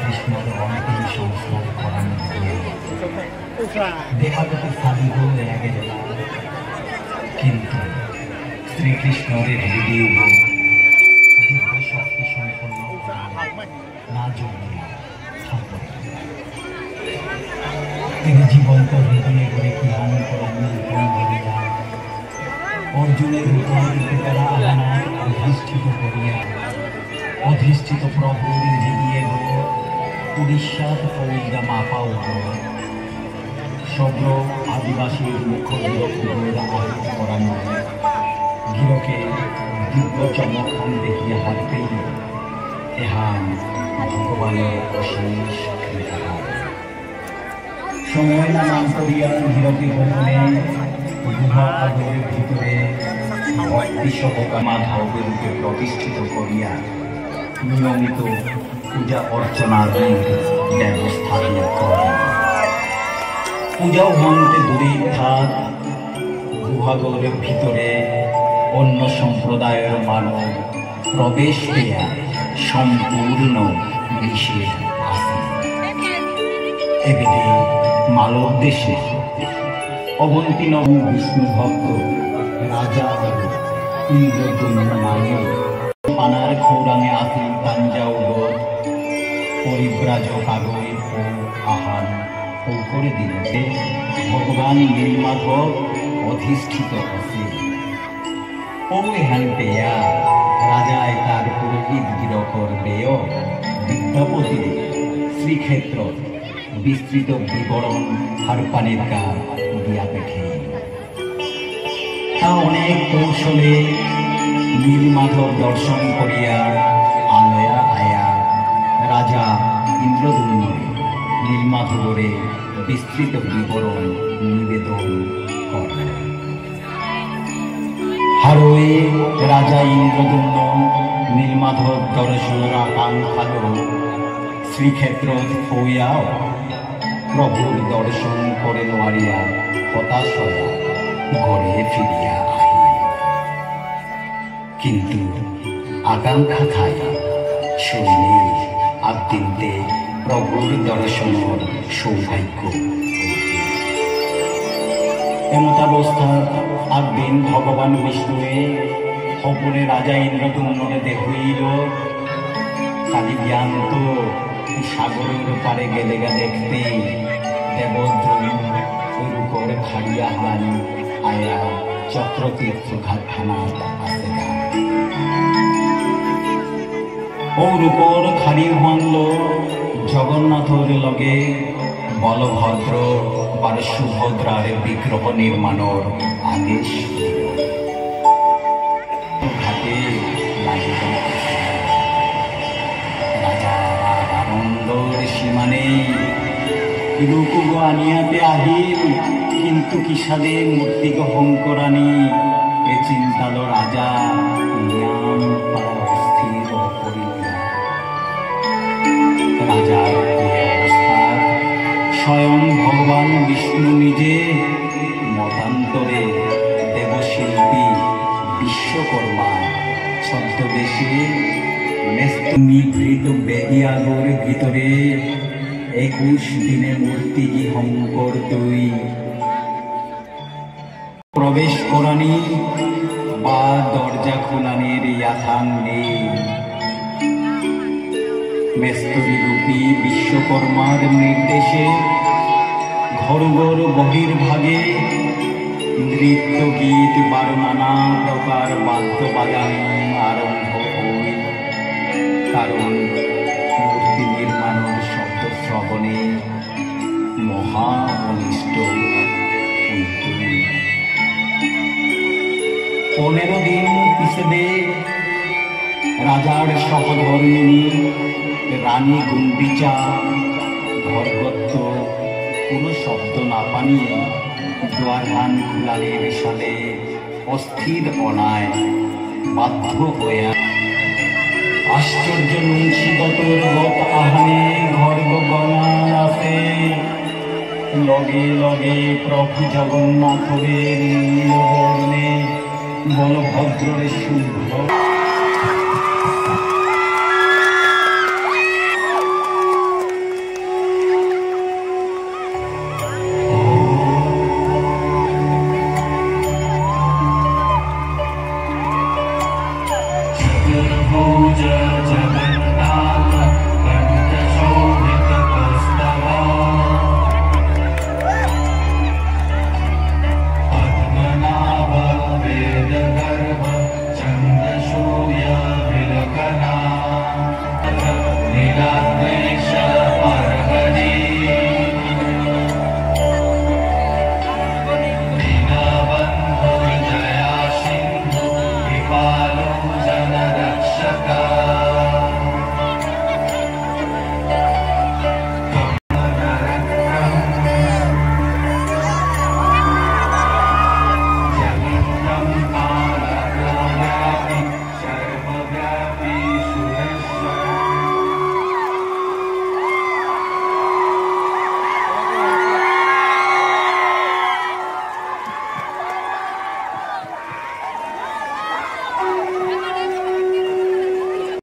শ্রীকৃষ্ণর অন্তিম সংস্কার করানো দেহাগতি সাধিব আগে যাওয়া কিন্তু শ্রীকৃষ্ণের হৃদয় দিব্য শক্তি সম্পন্ন না জন্মিয়া তিনি জীবন্ত হৃদয়ে করে কিহান করিয়া অর্জুনের রূপান্তরা আহানার অধিষ্ঠিত করিয়া অধিষ্ঠিত প্রভুর হৃদয়ে উড়িষ্যাত পৌরা মাপাও সব্র আদিবাসীর মুখ্য গিরকগুলোর আহত করানো গিরকে দিব্য চমকন দেখিয়া হারতেই এহান ভগবানের অশেষ কৃপা সময় নাম করিয়া গিরকে গোপনে গুহা আগরের ভিতরে ভক্তি সহকার মাধবের রূপে প্রতিষ্ঠিত করিয়া নিয়মিত পূজা অর্চনার ব্যবস্থা করেন। পূজা হন্তে দূরে থাক গুহাগরের ভিতরে অন্য সম্প্রদায়ের মানব প্রবেশ দেয়া সম্পূর্ণ নিষেধ আছে। এবিধি মালব দেশে অবন্তীনব বিষ্ণু ভক্ত রাজা ইন্দ্রদ্যুম্ন নামে পানার খৌরাঙে আসেন তাঞ্জাউর পরিব্রাজক আগৈ ও আহান ও করে দিল ভগবান নীলমাধব অধিষ্ঠিত আছে। ও এহান পেয়া রাজায় তার পুরোহিত গিরকর দেয় বিদ্যাপতি শ্রীক্ষেত্র বিস্তৃত বিবরণ হারপানের গান দিয়া পেঠে তা অনেক কৌশলে নীলমাধব দর্শন করিয়া আনয়া আয়া রাজা ইন্দ্রদ্যুম্ন নীলমাধবরে বিস্তৃত বিবরণ নিবেদন করেন। হারয়ে রাজা ইন্দ্রদ্যুম্ন নীলমাধব দর্শনের আকাঙ্ক্ষাল শ্রীক্ষেত্র হইয়াও প্রভুর দর্শন করে নোয়ারিয়া হতাশ হইয়া ঘরে ফিরিয়া কিন্তু আকাঙ্ক্ষা থাই শুনি আদিনতে প্রভুর দর্শনের সৌভাগ্য এমতাবস্থা একদিন ভগবান বিষ্ণুয়ে অপরে রাজা ইন্দ্রদ্যুম্নকে দেখাইল কালি জ্ঞান্ত সাগরের পারে গেলে গা দেখতে দেবদ্রুম রূপর খাড়িয়া হান আয়া চক্রতীর্থ ঘাটখানা আছে ও রূপর খাড়ি হনল জগন্নাথর লগে বলভদ্র বা সুভদ্রার বিগ্রহ নির্মাণের আদেশ ঘাটে রাজার আনন্দর সীমা নেই রূপগ আনিয়াতে আহিল কিন্তু কিসাদে মূর্তি গ্রহণ করানি এ চিন্তাল রাজা নিয়াম অস্থির করিয়া রাজার অবস্থা স্বয়ং ভগবান বিষ্ণু নিজে মতান্তরে দেবশিল্পী বিশ্বকর্মা ছদ্মবেশে নিভৃত বেদিয়াগর ভিতরে 21 দিনে মূর্তি হংকর তুই প্রবেশ করানি বা দরজা খোলানির ইয়াথাং নেই মেস্তরী রূপী বিশ্বকর্মার নির্দেশে ঘরগর বহির্ভাগে নৃত্য গীত বার নানা প্রকার বাদ্য বাজানো আরম্ভ হই কারণ মূর্তি নির্মাণের শব্দ শ্রবণে মহা অনিষ্ট 15 দিন পিছনে রাজার সহধর্মিনী রানী গুন্ডিচা ঘরগত্ত কোনো শব্দ না পানিয়ে দ্বারহান খুলানের সাথে অস্থির অনায় বাধ্য হইয়া আশ্চর্য মুন্সিগতর গত আহানে ঘর্গ গণার আছে লগে লগে প্রভু জগন্নাথের নীলবর্ণে বলভদ্রের শুভ্র